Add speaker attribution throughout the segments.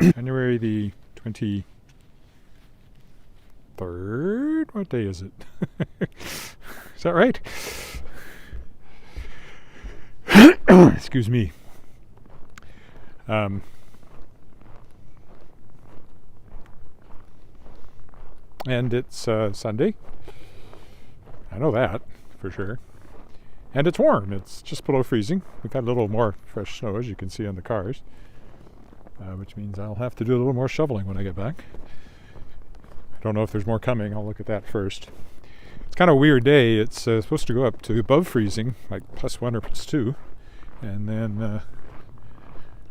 Speaker 1: January the 23rd? What day is it? Is that right? Excuse me. And it's Sunday. I know that for sure. And it's warm. It's just below freezing. We've had a little more fresh snow, as you can see on the cars, which means I'll have to do a little more shoveling when I get back. I don't know if there's more coming. I'll look at that first. It's kind of a weird day. It's supposed to go up to above freezing, like +1 or +2, and then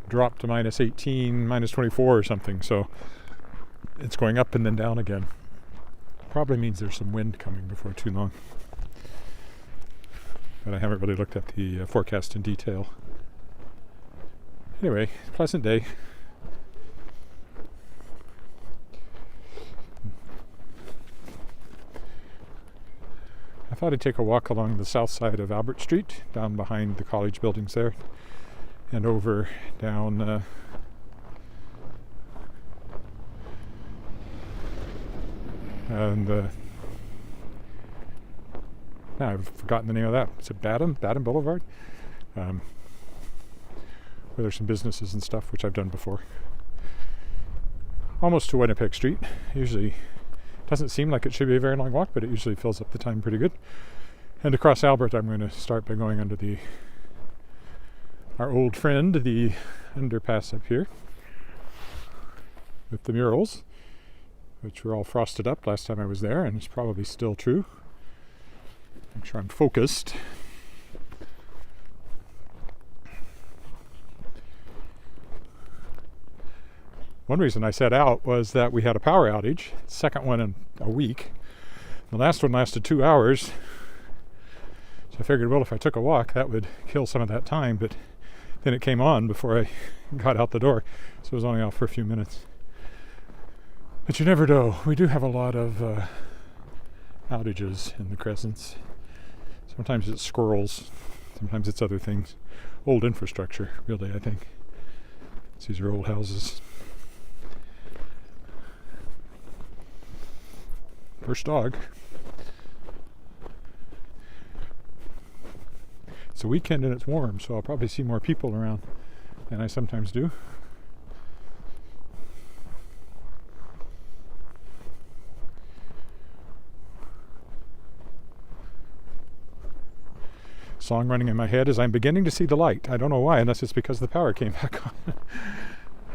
Speaker 1: drop to -18, -24 or something. So it's going up and then down again. Probably means there's some wind coming before too long. But I haven't really looked at the forecast in detail. Anyway, pleasant day. I thought I'd take a walk along the south side of Albert Street, down behind the college buildings there, and over down now I've forgotten the name of that. Is it Baden Boulevard? Where there's some businesses and stuff, which I've done before. Almost to Winnipeg Street. Usually doesn't seem like it should be a very long walk, but it usually fills up the time pretty good. And across Albert, I'm going to start by going under our old friend, the underpass up here, with the murals, which were all frosted up last time I was there, and it's probably still true. Make sure I'm focused. One reason I set out was that we had a power outage, second one in a week. The last one lasted 2 hours. So I figured, well, if I took a walk, that would kill some of that time, but then it came on before I got out the door, so it was only off for a few minutes. But you never know. We do have a lot of outages in the Crescents. Sometimes it's squirrels, sometimes it's other things. Old infrastructure, really, I think. These are old houses. First dog. It's a weekend and it's warm, so I'll probably see more people around than I sometimes do. Song running in my head as I'm beginning to see the light. I don't know why, unless it's because the power came back on.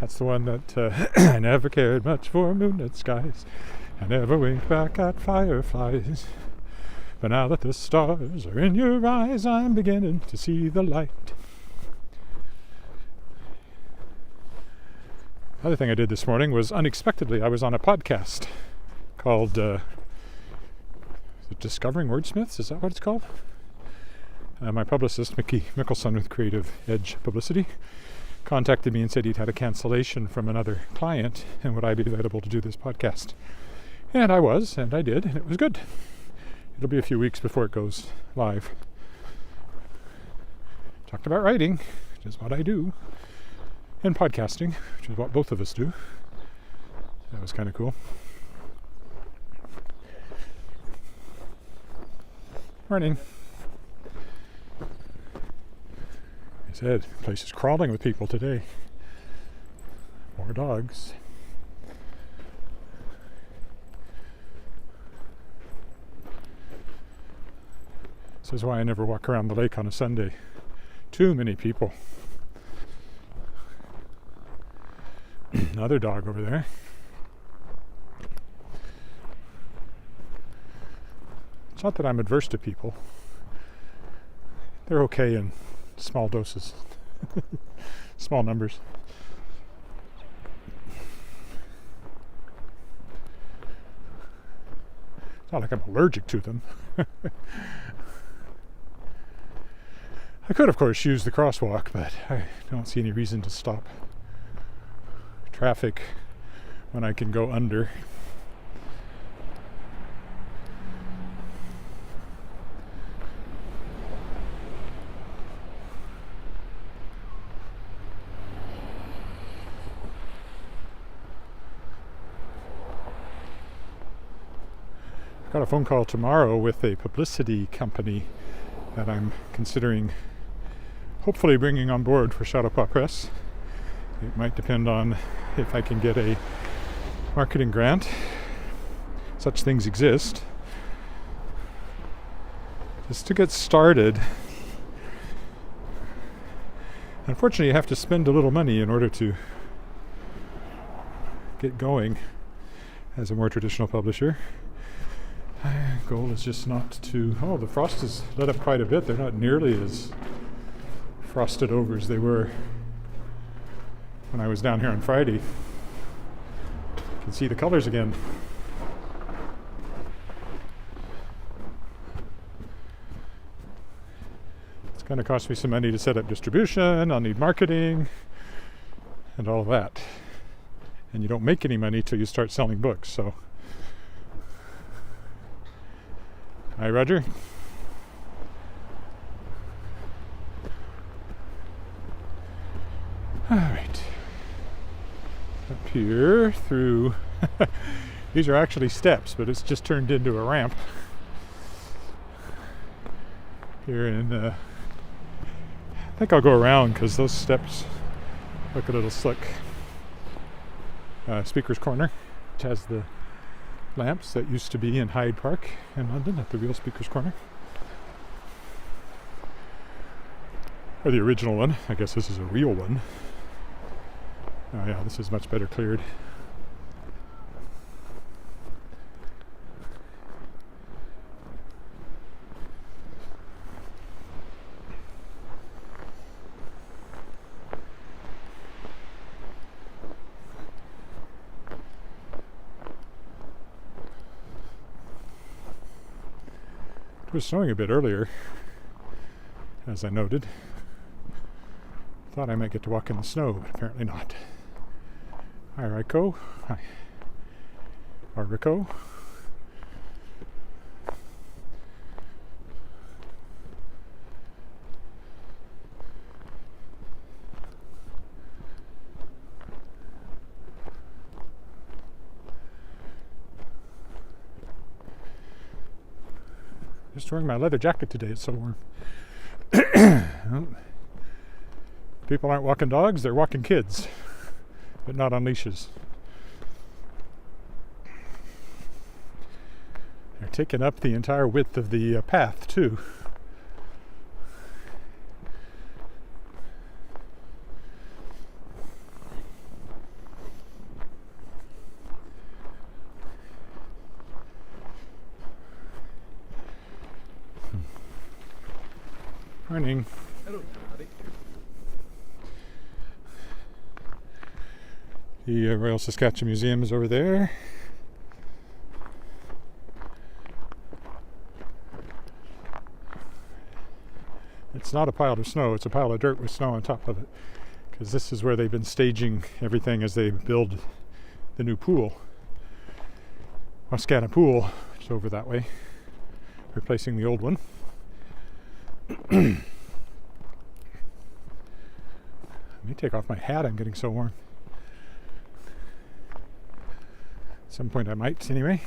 Speaker 1: That's the one that I never cared much for moonlit skies. I never winked back at fireflies. But now that the stars are in your eyes, I'm beginning to see the light. The other thing I did this morning was, unexpectedly, I was on a podcast called Discovering Wordsmiths. Is that what it's called? My publicist, Mickey Mickelson with Creative Edge Publicity, contacted me and said he'd had a cancellation from another client and would I be available to do this podcast. And I was, and I did, and it was good. It'll be a few weeks before it goes live. Talked about writing, which is what I do, and podcasting, which is what both of us do. That was kind of cool. Morning. I said, the place is crawling with people today. More dogs. This is why I never walk around the lake on a Sunday. Too many people. Another dog over there. It's not that I'm adverse to people. They're okay in small doses. Small numbers. It's not like I'm allergic to them. I could, of course, use the crosswalk, but I don't see any reason to stop traffic when I can go under. got a phone call tomorrow with a publicity company that I'm considering hopefully bringing on board for Chautauqua Press. It might depend on if I can get a marketing grant. Such things exist. Just to get started, unfortunately, you have to spend a little money in order to get going as a more traditional publisher. Goal is just not to... Oh, the frost has let up quite a bit. They're not nearly as frosted over as they were when I was down here on Friday. You can see the colors again. It's going to cost me some money to set up distribution. I'll need marketing and all of that. And you don't make any money till you start selling books, so... Hi, Roger. All right. Up here through... These are actually steps, but it's just turned into a ramp. Here in... I think I'll go around because those steps look a little slick. Speaker's Corner, which has the lamps that used to be in Hyde Park in London at the real Speaker's Corner. Or the original one. I guess this is a real one. Oh yeah, this is much better cleared. It was snowing a bit earlier, as I noted. Thought I might get to walk in the snow, but apparently not. Hi, Ryko. Hi. Or Rico. Just wearing my leather jacket today, it's so warm. People aren't walking dogs, they're walking kids, but not on leashes. They're taking up the entire width of the path, too. Morning.
Speaker 2: Hello, buddy.
Speaker 1: The Royal Saskatchewan Museum is over there. It's not a pile of snow, it's a pile of dirt with snow on top of it. Because this is where they've been staging everything as they build the new pool. Wascana Pool, which is over that way, replacing the old one. Let me take off my hat, I'm getting so warm. At some point I might, anyway.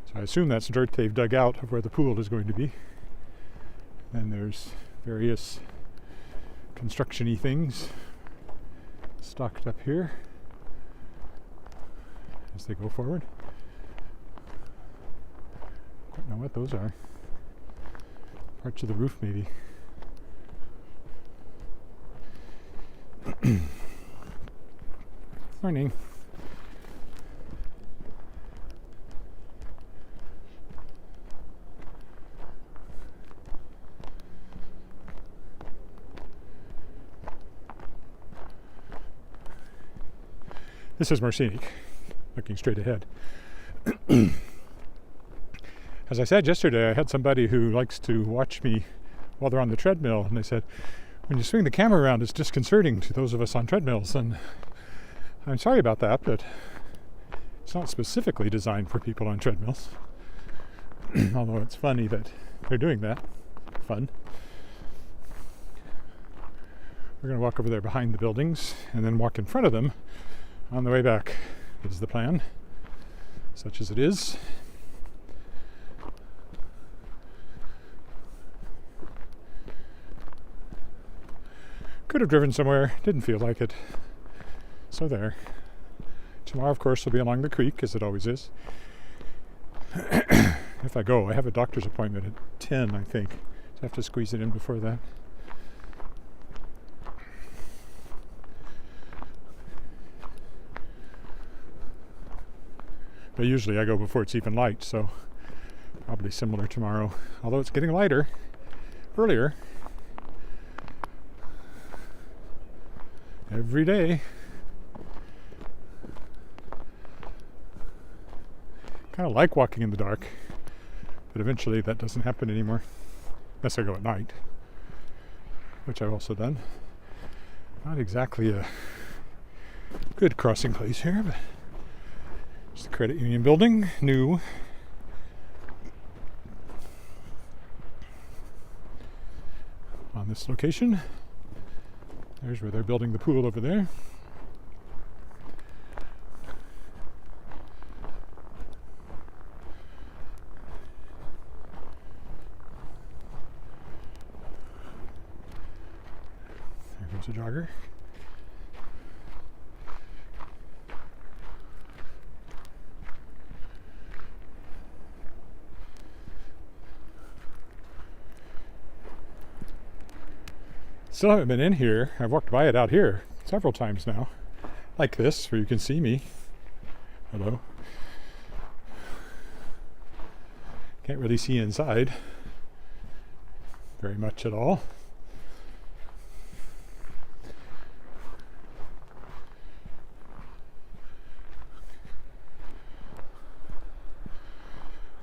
Speaker 1: So I assume that's dirt they've dug out of where the pool is going to be. And there's various construction-y things stocked up here as they go forward. Don't know what those are. Parts of the roof, maybe. Morning. This is more scenic, looking straight ahead. As I said yesterday, I had somebody who likes to watch me while they're on the treadmill, and they said, when you swing the camera around, it's disconcerting to those of us on treadmills. And I'm sorry about that, but it's not specifically designed for people on treadmills. Although it's funny that they're doing that. Fun. We're going to walk over there behind the buildings and then walk in front of them on the way back is the plan. such as it is. Could have driven somewhere, didn't feel like it. So there. Tomorrow, of course, will be along the creek, as it always is. If I go, I have a doctor's appointment at 10, I think. So I have to squeeze it in before that. But usually I go before it's even light, so probably similar tomorrow. Although it's getting lighter earlier. Every day. Kind of like walking in the dark, but eventually that doesn't happen anymore, unless I go at night, which I've also done. Not exactly a good crossing place here, but it's the credit union building, new. On this location. There's where they're building the pool over there. There goes a jogger. Still haven't been in here. I've walked by it out here several times now, like this, where you can see me. Hello. Can't really see inside very much at all.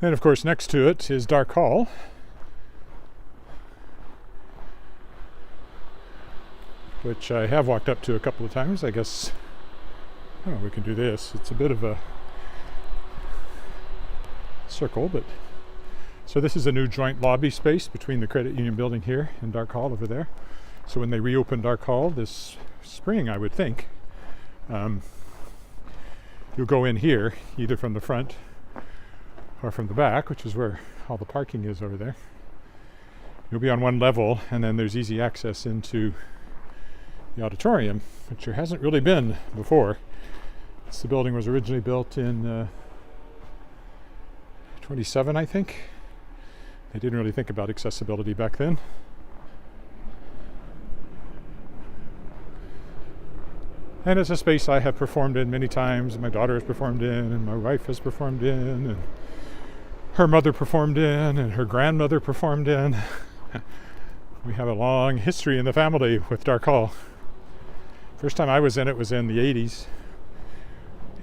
Speaker 1: And of course, next to it is Dark Hall. Which I have walked up to a couple of times. I guess, I don't know, we can do this. It's a bit of a circle, but so this is a new joint lobby space between the credit union building here and Dark Hall over there. So when they reopen Dark Hall this spring, I would think, you'll go in here either from the front or from the back, which is where all the parking is over there. You'll be on one level, and then there's easy access into the auditorium, which there hasn't really been before. The building was originally built in 27, I think. They didn't really think about accessibility back then. And it's a space I have performed in many times, and my daughter has performed in, and my wife has performed in, and her mother performed in, and her grandmother performed in. We have a long history in the family with Dark Hall. First time I was in it was in the 80s,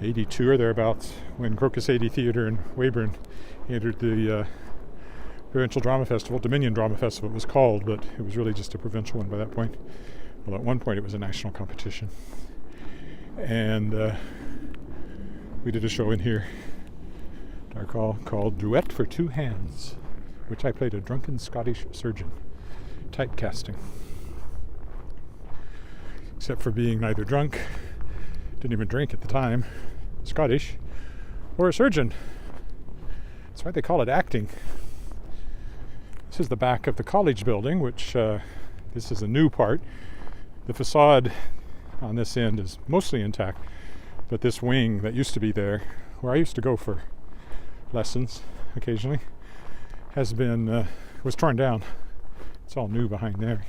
Speaker 1: 82 or thereabouts, when Crocus 80 Theater in Weyburn entered the Provincial Drama Festival. Dominion Drama Festival it was called, but it was really just a provincial one by that point. Well, at one point it was a national competition. And we did a show in here, Dark Hall, called Duet for Two Hands, which I played a drunken Scottish surgeon, typecasting. Except for being neither drunk, didn't even drink at the time, Scottish, or a surgeon. That's why they call it acting. This is the back of the college building, which this is a new part. The facade on this end is mostly intact, but this wing that used to be there, where I used to go for lessons occasionally, has been was torn down. It's all new behind there.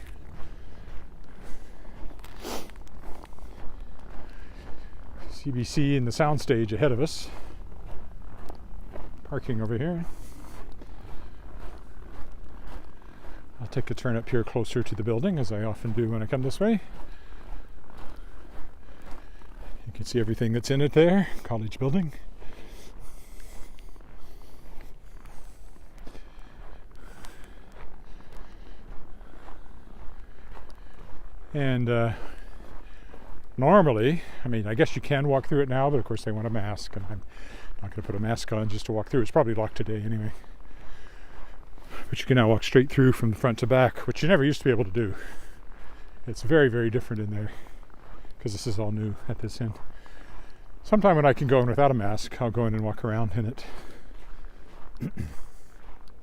Speaker 1: CBC and the soundstage ahead of us. Parking over here. I'll take a turn up here closer to the building, as I often do when I come this way. You can see everything that's in it there. College building. And normally, I mean, I guess you can walk through it now, but of course they want a mask, and I'm not going to put a mask on just to walk through. It's probably locked today anyway. But you can now walk straight through from the front to back, which you never used to be able to do. It's very, very different in there, because this is all new at this end. Sometime when I can go in without a mask, I'll go in and walk around in it.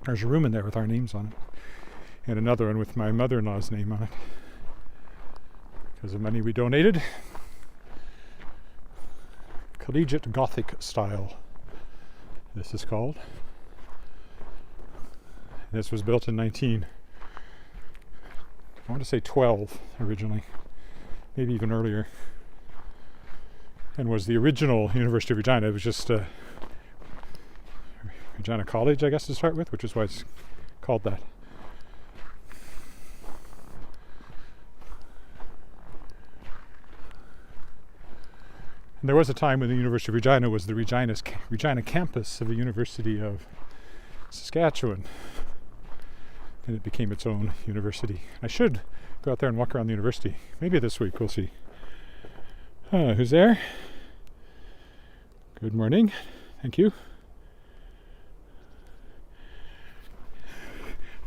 Speaker 1: There's a room in there with our names on it, and another one with my mother-in-law's name on it, because of money we donated. Collegiate Gothic style, this is called. This was built in 12 originally, maybe even earlier, and was the original University of Regina. It was just Regina College, I guess, to start with, which is why it's called that. And there was a time when the University of Regina was the Regina campus of the University of Saskatchewan, and it became its own university. I should go out there and walk around the university. Maybe this week, we'll see. Who's there? Good morning. Thank you.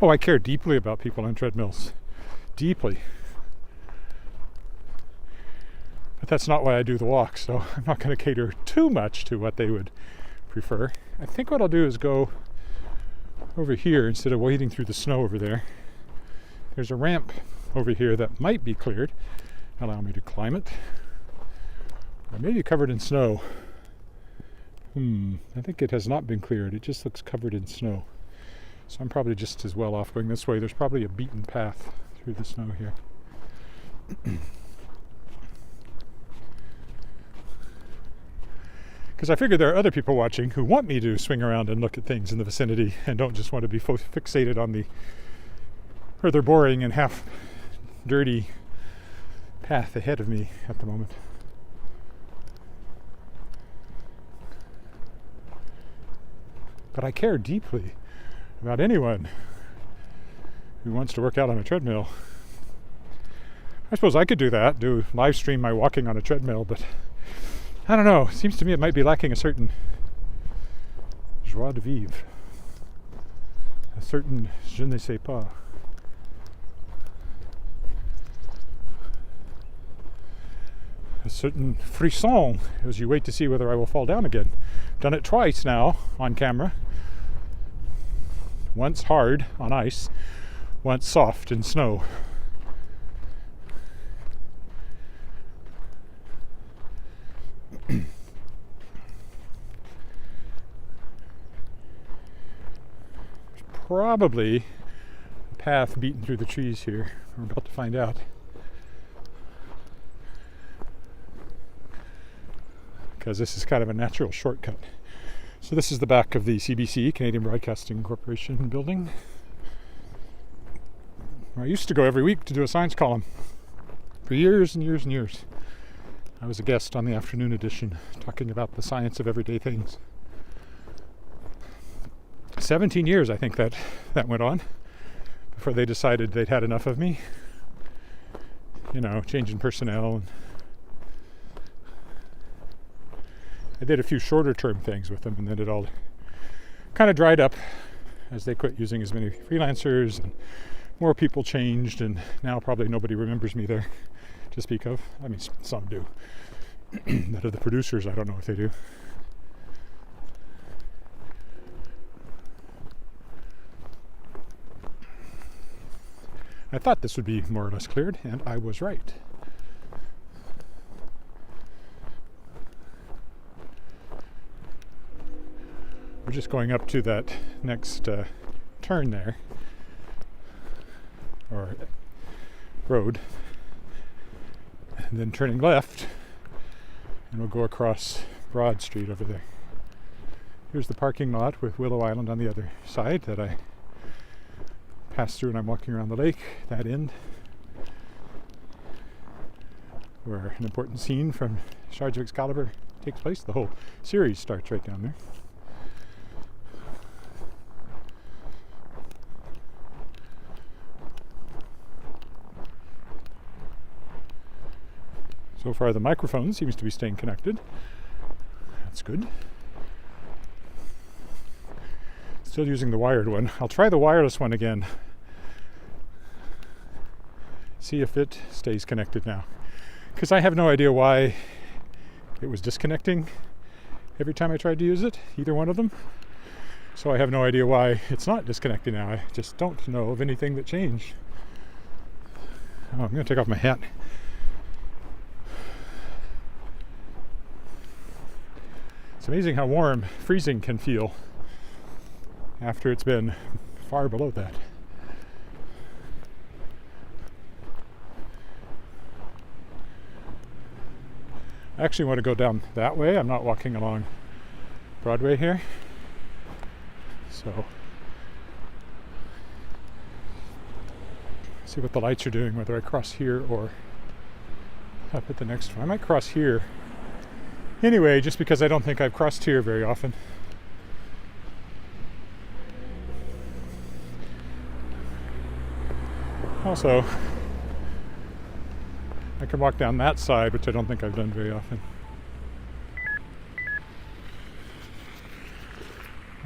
Speaker 1: Oh, I care deeply about people on treadmills. Deeply. But that's not why I do the walk, so I'm not going to cater too much to what they would prefer. I think what I'll do is go over here instead of wading through the snow over there. There's a ramp over here that might be cleared. Allow me to climb it. Or maybe covered in snow. I think it has not been cleared. It just looks covered in snow. So I'm probably just as well off going this way. There's probably a beaten path through the snow here. Because I figure there are other people watching who want me to swing around and look at things in the vicinity and don't just want to be fixated on the rather boring and half dirty path ahead of me at the moment. But I care deeply about anyone who wants to work out on a treadmill. I suppose I could do that, do live stream my walking on a treadmill, but I don't know. It seems to me it might be lacking a certain joie de vivre, a certain je ne sais pas. A certain frisson as you wait to see whether I will fall down again. Done it twice now on camera. Once hard on ice, once soft in snow. Probably a path beaten through the trees here. We're about to find out. Because this is kind of a natural shortcut. So this is the back of the CBC, Canadian Broadcasting Corporation building, where I used to go every week to do a science column for years and years and years. I was a guest on the afternoon edition talking about the science of everyday things. 17 years, I think that went on before they decided they'd had enough of me. You know, changing personnel. And I did a few shorter term things with them, and then it all kind of dried up as they quit using as many freelancers and more people changed, and now probably nobody remembers me there to speak of. I mean, some do. That are the producers, I don't know if they do. I thought this would be more or less cleared, and I was right. We're just going up to that next turn there, or road, and then turning left, and we'll go across Broad Street over there. Here's the parking lot with Willow Island on the other side that I pass through when I'm walking around the lake. That end, where an important scene from Shards of Excalibur takes place. The whole series starts right down there. So far the microphone seems to be staying connected. That's good. Still using the wired one. I'll try the wireless one again. See if it stays connected now. Because I have no idea why it was disconnecting every time I tried to use it, either one of them. So I have no idea why it's not disconnecting now. I just don't know of anything that changed. Oh, I'm going to take off my hat. It's amazing how warm freezing can feel after it's been far below that. I actually want to go down that way. I'm not walking along Broadway here. So, see what the lights are doing, whether I cross here or up at the next one. I might cross here anyway, just because I don't think I've crossed here very often. Also, I can walk down that side, which I don't think I've done very often.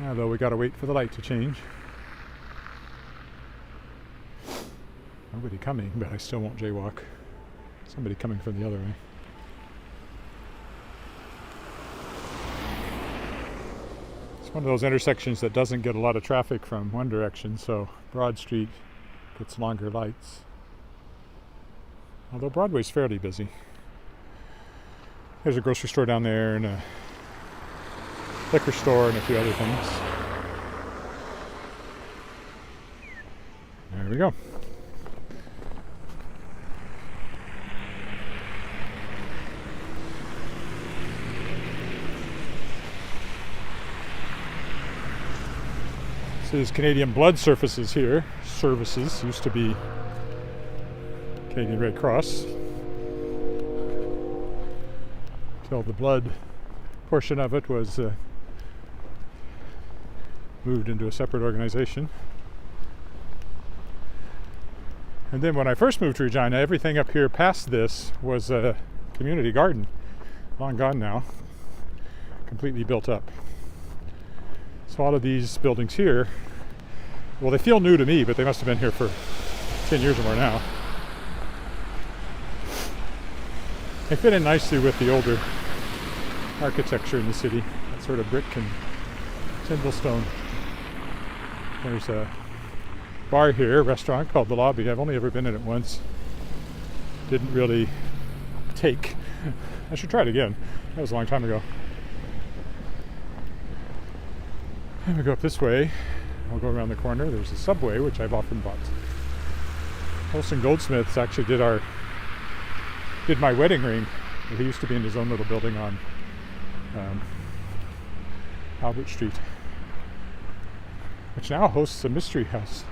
Speaker 1: Although we gotta wait for the light to change. Nobody coming, but I still won't jaywalk. Somebody coming from the other way. It's one of those intersections that doesn't get a lot of traffic from one direction, so Broad Street gets longer lights. Although Broadway's fairly busy. There's a grocery store down there and a liquor store and a few other things. There we go. This is Canadian Blood Services here. Services used to be Canadian Red Cross. Till the blood portion of it was moved into a separate organization. And then when I first moved to Regina, everything up here past this was a community garden. Long gone now. Completely built up. So all of these buildings here, well, they feel new to me, but they must have been here for 10 years or more now. They fit in nicely with the older architecture in the city, that sort of brick and tyndall stone. There's a bar here, a restaurant called The Lobby. I've only ever been in it once. Didn't really take. I should try it again. That was a long time ago. And we go up this way. I'll go around the corner. There's a Subway, which I've often bought. Olson Goldsmiths actually did my wedding ring. He used to be in his own little building on Albert Street, which now hosts a mystery house,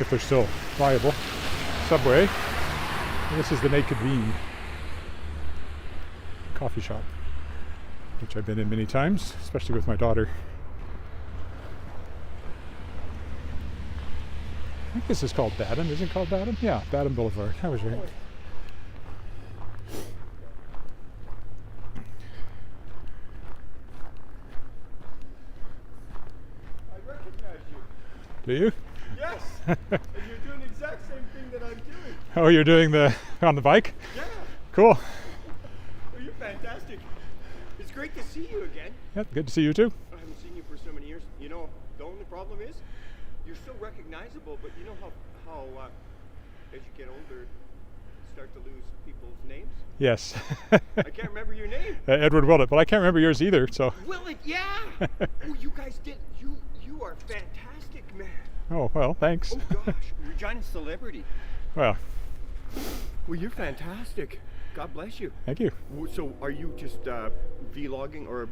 Speaker 1: if they're still viable. Subway. And this is the Naked Bean coffee shop, which I've been in many times, especially with my daughter. I think this is called Badham. Is it called Badham? Yeah, Badham Boulevard. I was right. Do you?
Speaker 2: Yes! And you're doing the exact same thing that I'm doing.
Speaker 1: Oh, you're doing the on the bike?
Speaker 2: Yeah.
Speaker 1: Cool.
Speaker 2: Well, you're fantastic. It's great to see you again.
Speaker 1: Yeah, good to see you too.
Speaker 2: I haven't seen you for so many years. You know, the only problem is you're still recognizable, but you know how as you get older, you start to lose people's names?
Speaker 1: Yes.
Speaker 2: I can't remember your name.
Speaker 1: Edward Willett, but I can't remember yours either, so.
Speaker 2: Willett, yeah! Oh, you guys did. You are fantastic, man.
Speaker 1: Oh, well, thanks.
Speaker 2: Oh, gosh. Regina's celebrity.
Speaker 1: Well.
Speaker 2: Well, you're fantastic. God bless you.
Speaker 1: Thank you.
Speaker 2: So are you just vlogging or?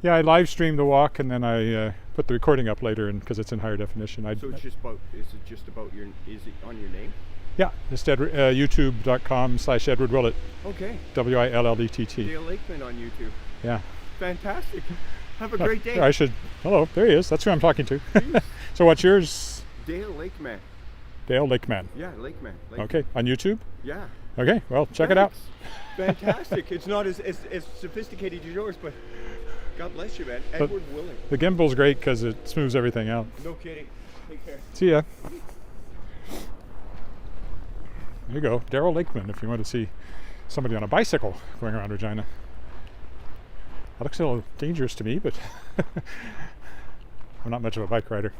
Speaker 1: Yeah, I live stream the walk and then I put the recording up later, and because it's in higher definition.
Speaker 2: So it's just about, is it just about your, is it on your name?
Speaker 1: Yeah, just youtube.com/Edward Willett.
Speaker 2: Okay.
Speaker 1: Willett.
Speaker 2: Dale Lakeman on YouTube.
Speaker 1: Yeah.
Speaker 2: Fantastic. Have a great day.
Speaker 1: I should, hello, there he is. That's who I'm talking to. So what's yours?
Speaker 2: Dale Lakeman.
Speaker 1: Dale Lakeman.
Speaker 2: Yeah, Lakeman.
Speaker 1: Okay, on YouTube?
Speaker 2: Yeah.
Speaker 1: Okay, well, check it out.
Speaker 2: Fantastic. It's not as sophisticated as yours, but God bless you, man. Edward Willett.
Speaker 1: The gimbal's great because it smooths everything out.
Speaker 2: No kidding. Take care.
Speaker 1: See ya. There you go, Daryl Lakeman, if you want to see somebody on a bicycle going around Regina. That looks a little dangerous to me, but I'm not much of a bike rider.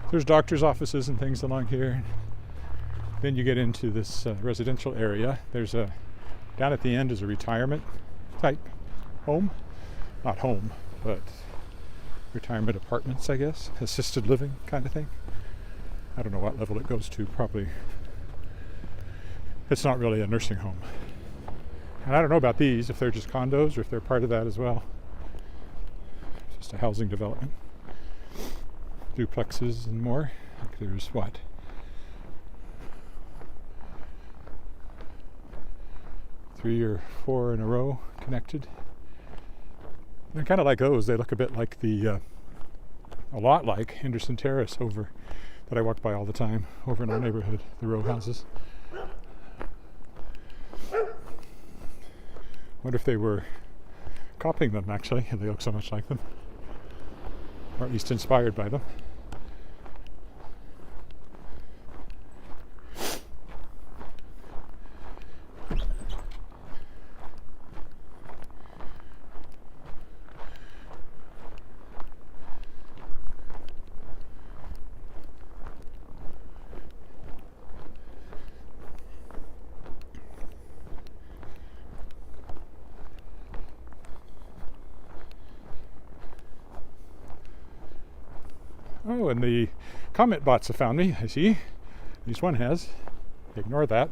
Speaker 1: There's doctor's offices and things along here. Then you get into this residential area. There's down at the end is a retirement type home. Not home, but retirement apartments, I guess. Assisted living kind of thing. I don't know what level it goes to. Probably it's not really a nursing home. And I don't know about these, if they're just condos or if they're part of that as well. Just a housing development. Duplexes and more. Like there's what? Three or four in a row connected. They're kind of like those. They look a bit like a lot like Henderson Terrace over that I walk by all the time over in our neighborhood, the row houses. Wonder if they were copying them actually, and they look so much like them. Or at least inspired by them. Oh, and the comment bots have found me, I see. At least one has. Ignore that.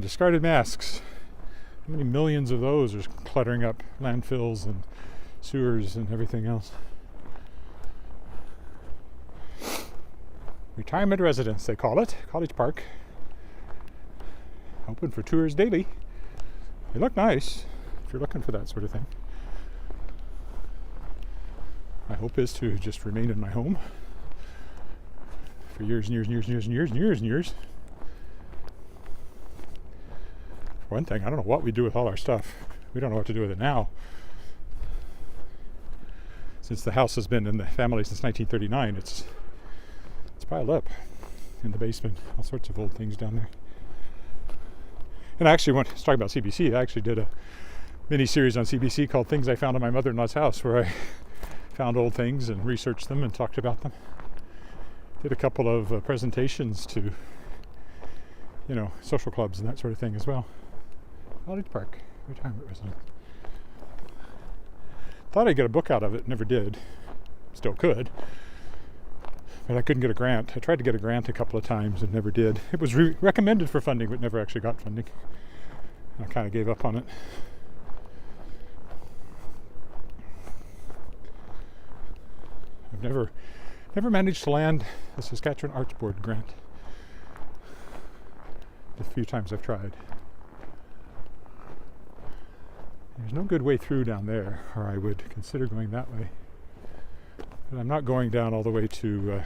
Speaker 1: Discarded masks. How many millions of those are cluttering up landfills and sewers and everything else? Retirement residence, they call it. College Park. Open for tours daily. They look nice if you're looking for that sort of thing. My hope is to just remain in my home for years and years and years and years and years and years and years. For one thing, I don't know what we do with all our stuff. We don't know what to do with it now. Since the house has been in the family since 1939, it's piled up in the basement. All sorts of old things down there. And I actually talking about CBC, I actually did a mini-series on CBC called Things I Found in My Mother-in-Law's House, where I found old things and researched them and talked about them. Did a couple of presentations to, social clubs and that sort of thing as well. College Park, retirement residence. Thought I'd get a book out of it, never did. Still could. But I couldn't get a grant. I tried to get a grant a couple of times and never did. It was recommended for funding, but never actually got funding. I kind of gave up on it. I've never managed to land a Saskatchewan Arts Board grant. The few times I've tried. There's no good way through down there, or I would consider going that way. But I'm not going down all the way to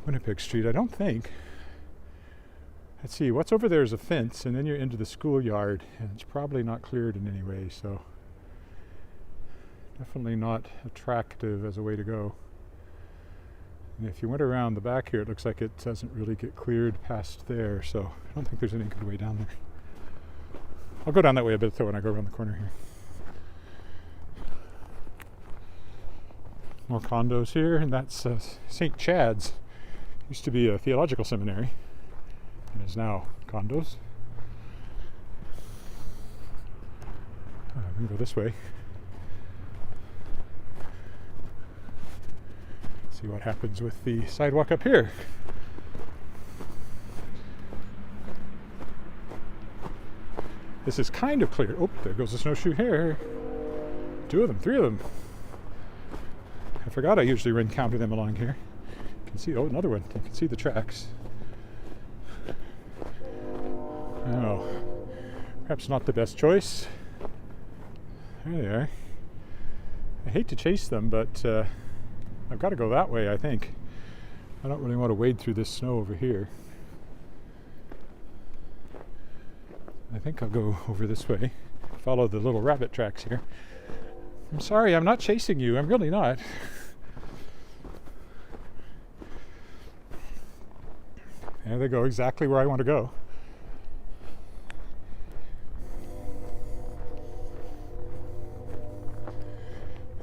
Speaker 1: Winnipeg Street, I don't think. Let's see, what's over there is a fence, and then you're into the schoolyard, and it's probably not cleared in any way, so definitely not attractive as a way to go. And if you went around the back here, it looks like it doesn't really get cleared past there, so I don't think there's any good way down there. I'll go down that way a bit though when I go around the corner here. More condos here, and that's St. Chad's. Used to be a theological seminary, and is now condos. We can go this way. See what happens with the sidewalk up here. This is kind of clear. Oh, there goes the snowshoe hare. 2 of them, 3 of them. I forgot I usually encounter them along here. You can see, another one. You can see the tracks. Oh, perhaps not the best choice. There they are. I hate to chase them, but I've got to go that way, I think. I don't really want to wade through this snow over here. I think I'll go over this way. Follow the little rabbit tracks here. I'm sorry, I'm not chasing you. I'm really not. And they go exactly where I want to go.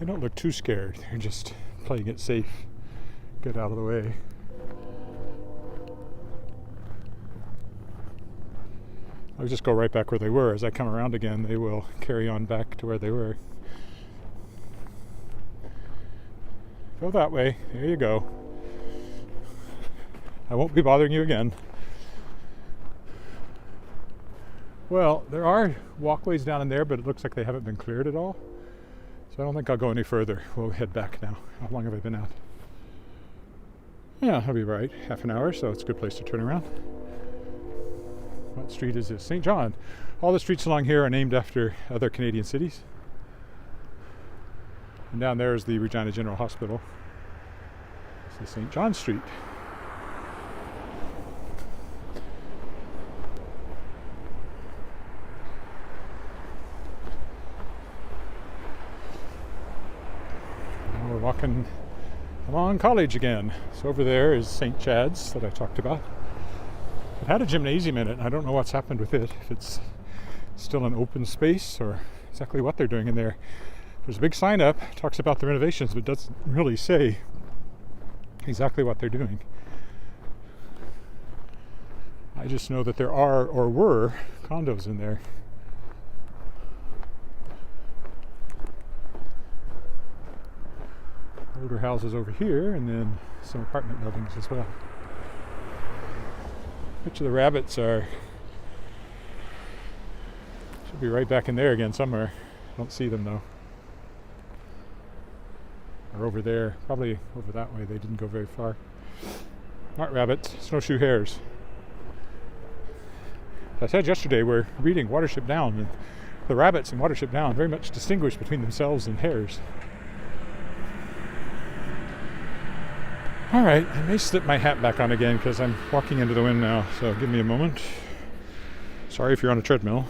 Speaker 1: They don't look too scared. They're just playing it safe. Get out of the way. I'll just go right back where they were. As I come around again, they will carry on back to where they were. Go that way. There you go. I won't be bothering you again. Well, there are walkways down in there, but it looks like they haven't been cleared at all. So I don't think I'll go any further. We'll head back now. How long have I been out? Yeah, I'll be right. Half an hour, so it's a good place to turn around. What street is this? St. John. All the streets along here are named after other Canadian cities. And down there is the Regina General Hospital. This is St. John Street. Now we're walking along College again. So over there is St. Chad's that I talked about. It had a gymnasium in it. I don't know what's happened with it. If it's still an open space or exactly what they're doing in there. There's a big sign up, talks about the renovations, but doesn't really say exactly what they're doing. I just know that there are or were condos in there. Older houses over here, and then some apartment buildings as well. Which of the rabbits are? Should be right back in there again somewhere. Don't see them though. Or over there, probably over that way. They didn't go very far. Not rabbits, snowshoe hares. As I said yesterday, we're reading Watership Down, and the rabbits in Watership Down very much distinguish between themselves and hares. All right, I may slip my hat back on again because I'm walking into the wind now, so give me a moment. Sorry if you're on a treadmill.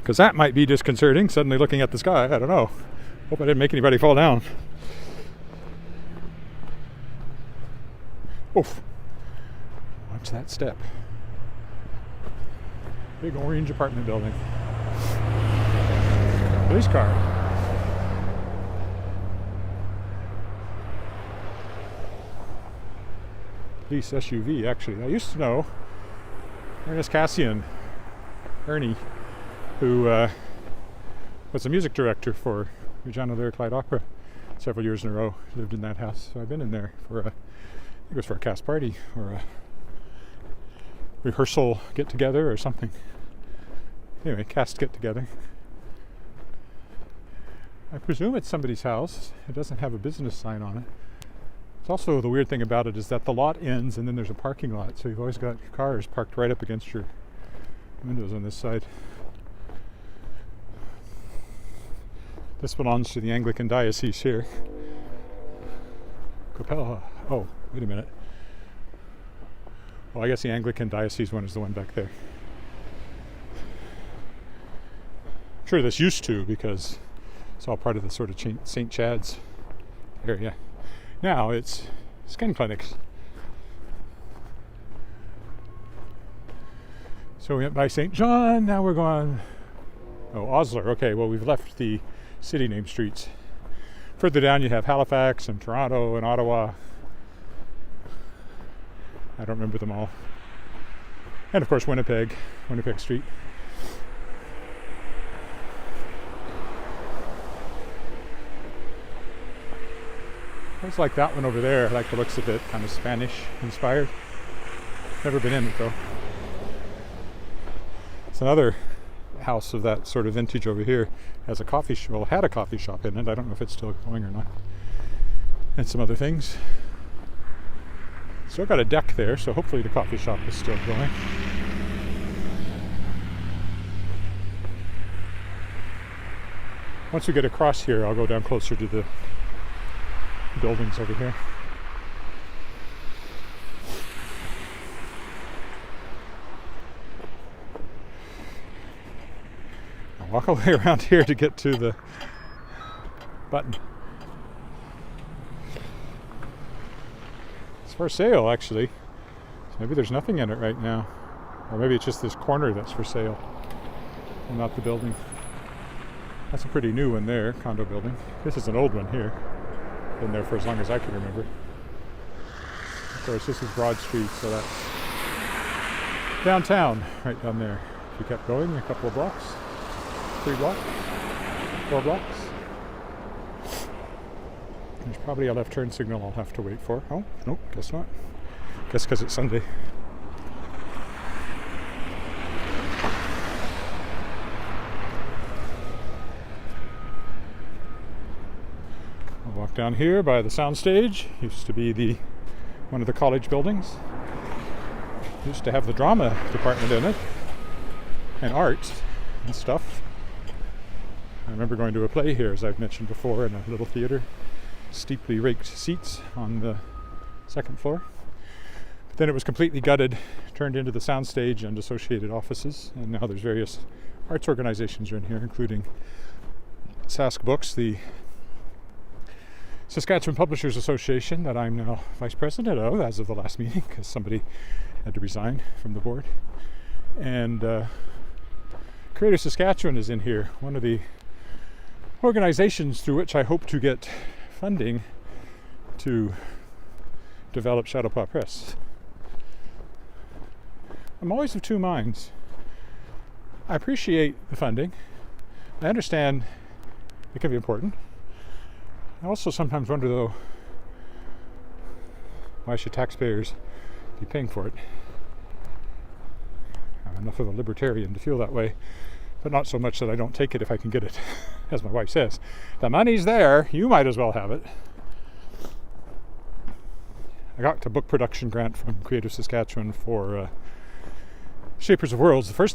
Speaker 1: Because that might be disconcerting, suddenly looking at the sky. I don't know. Hope I didn't make anybody fall down. Oof. Watch that step. Big orange apartment building. Police car. Police SUV, actually. I used to know Ernest Cassian, Ernie, who was a music director for Regina Lyric Light Opera several years in a row. Lived in that house, so I've been in there for I think it was for a cast party or a rehearsal get together or something. Anyway, cast get together. I presume it's somebody's house. It doesn't have a business sign on it. It's also, the weird thing about it is that the lot ends and then there's a parking lot, so you've always got cars parked right up against your windows on this side. This belongs to the Anglican diocese here. Capella. Oh, wait a minute. Well, I guess the Anglican diocese one is the one back there. I'm sure this used to, because it's all part of the sort of St. Chad's area. Now it's skin clinics. So we went by St. John, now we're going... Oh, Osler. Okay, well, we've left the city name streets. Further down you have Halifax and Toronto and Ottawa. I don't remember them all. And of course Winnipeg Street. It's like that one over there. I like the looks of it, kind of Spanish inspired. Never been in it though. It's another house of that sort of vintage over here. Has a coffee shop, well, had a coffee shop in it. I don't know if it's still going or not. And some other things. Still got a deck there, so hopefully the coffee shop is still going. Once we get across here, I'll go down closer to the buildings over here. I'll walk all the way around here to get to the button. for sale, actually. So maybe there's nothing in it right now. Or maybe it's just this corner that's for sale and not the building. That's a pretty new one there, condo building. This is an old one here. Been there for as long as I can remember. Of course, this is Broad Street, so that's downtown, right down there. If you kept going a couple of blocks, 3 blocks, 4 blocks. There's probably a left turn signal I'll have to wait for. Oh, nope, guess not. Guess because it's Sunday. I'll walk down here by the soundstage. Used to be one of the college buildings. Used to have the drama department in it, and art and stuff. I remember going to a play here, as I've mentioned before, in a little theater. Steeply raked seats on the second floor. But then it was completely gutted, turned into the soundstage and associated offices, and now there's various arts organizations in here, including Sask Books, the Saskatchewan Publishers Association, that I'm now vice president of as of the last meeting, because somebody had to resign from the board. And Creative Saskatchewan is in here, one of the organizations through which I hope to get funding to develop Shadowpaw Press. I'm always of two minds. I appreciate the funding. I understand it can be important. I also sometimes wonder, though, why should taxpayers be paying for it? I'm enough of a libertarian to feel that way, but not so much that I don't take it if I can get it. As my wife says, the money's there, you might as well have it. I got a book production grant from Creative Saskatchewan for Shapers of Worlds, the first